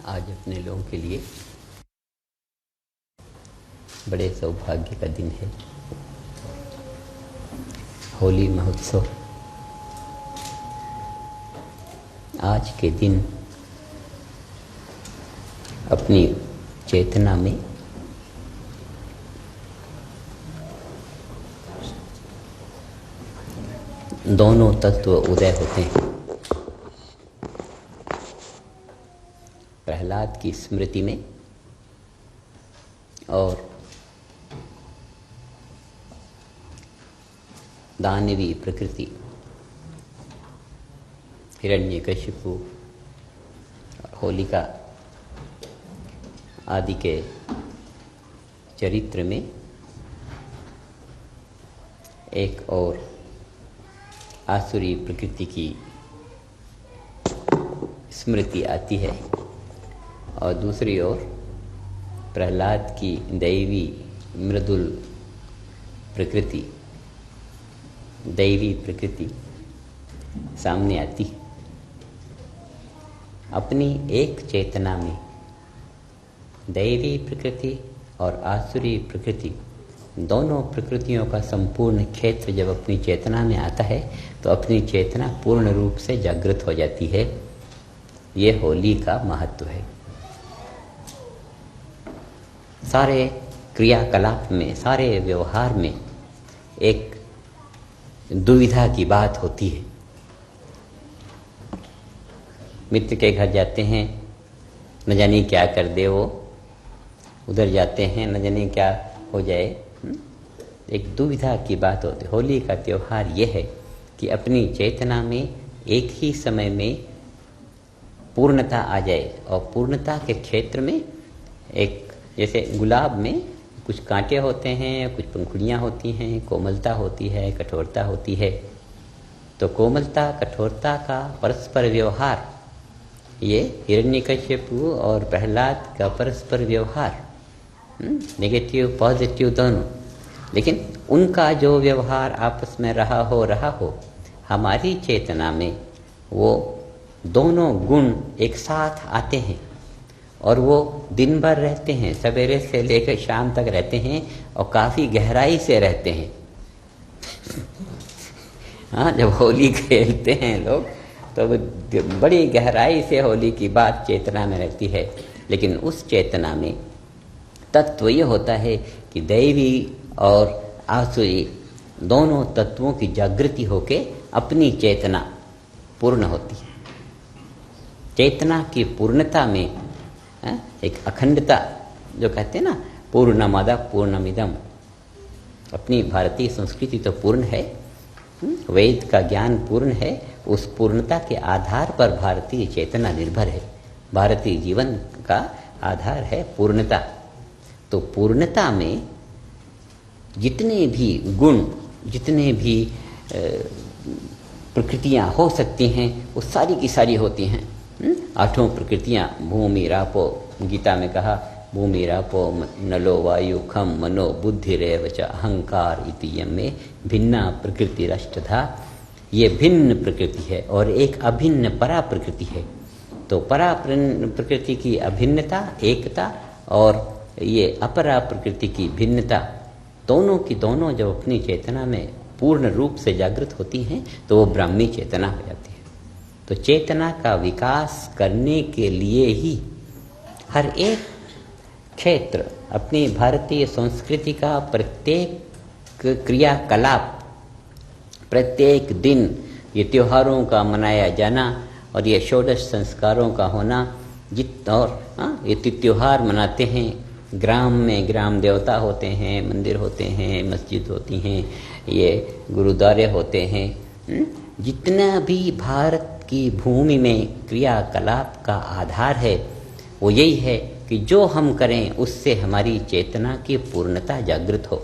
आज अपने लोगों के लिए बड़े सौभाग्य का दिन है। होली महोत्सव। आज के दिन अपनी चेतना में दोनों तत्व उदय होते हैं। प्रहलाद की स्मृति में और दानवी प्रकृति, हिरण्यकशिपु और होलिका आदि के चरित्र में एक और आसुरी प्रकृति की स्मृति आती है और दूसरी ओर प्रहलाद की दैवी मृदुल प्रकृति, दैवी प्रकृति सामने आती है। अपनी एक चेतना में दैवी प्रकृति और आसुरी प्रकृति, दोनों प्रकृतियों का संपूर्ण क्षेत्र जब अपनी चेतना में आता है तो अपनी चेतना पूर्ण रूप से जागृत हो जाती है। ये होली का महत्व है। सारे क्रियाकलाप में, सारे व्यवहार में एक दुविधा की बात होती है। मित्र के घर जाते हैं, न जाने क्या कर दे वो, उधर जाते हैं न जाने क्या हो जाए। एक दुविधा की बात होती है। होली का त्यौहार ये है कि अपनी चेतना में एक ही समय में पूर्णता आ जाए और पूर्णता के क्षेत्र में एक, जैसे गुलाब में कुछ कांटे होते हैं, कुछ पंखुड़ियाँ होती हैं, कोमलता होती है, कठोरता होती है। तो कोमलता कठोरता का परस्पर व्यवहार, ये हिरण्यकशिपु और प्रहलाद का परस्पर व्यवहार, नेगेटिव पॉजिटिव दोनों। लेकिन उनका जो व्यवहार आपस में रहा हो, हमारी चेतना में वो दोनों गुण एक साथ आते हैं और वो दिन भर रहते हैं, सवेरे से लेकर शाम तक रहते हैं और काफ़ी गहराई से रहते हैं। हाँ, जब होली खेलते हैं लोग तो बड़ी गहराई से होली की बात चेतना में रहती है। लेकिन उस चेतना में तत्व ये होता है कि दैवी और आसुरी दोनों तत्वों की जागृति होके अपनी चेतना पूर्ण होती है। चेतना की पूर्णता में एक अखंडता, जो कहते हैं ना, पूर्णमद पूर्णमिदम। अपनी भारतीय संस्कृति तो पूर्ण है, वेद का ज्ञान पूर्ण है। उस पूर्णता के आधार पर भारतीय चेतना निर्भर है। भारतीय जीवन का आधार है पूर्णता। तो पूर्णता में जितने भी गुण, जितने भी प्रकृतियाँ हो सकती हैं, वो सारी की सारी होती हैं। आठों प्रकृतियाँ, भूमि रापो, गीता में कहा भूमि रापो नलो वायु खम मनो बुद्धिरेव च अहंकार इति यमे भिन्ना प्रकृति राष्ट्रधा। ये भिन्न प्रकृति है और एक अभिन्न परा प्रकृति है। तो परा प्रकृति की अभिन्नता, एकता, और ये अपरा प्रकृति की भिन्नता, दोनों की दोनों जब अपनी चेतना में पूर्ण रूप से जागृत होती हैं तो वो ब्राह्मी चेतना हो जाती है। तो चेतना का विकास करने के लिए ही हर एक क्षेत्र, अपनी भारतीय संस्कृति का प्रत्येक क्रियाकलाप, प्रत्येक दिन ये त्योहारों का मनाया जाना और ये षोडश संस्कारों का होना, और ये त्योहार मनाते हैं। ग्राम में ग्राम देवता होते हैं, मंदिर होते हैं, मस्जिद होती हैं, ये गुरुद्वारे होते हैं। जितना भी भारत की भूमि में क्रियाकलाप का आधार है वो यही है कि जो हम करें उससे हमारी चेतना की पूर्णता जागृत हो।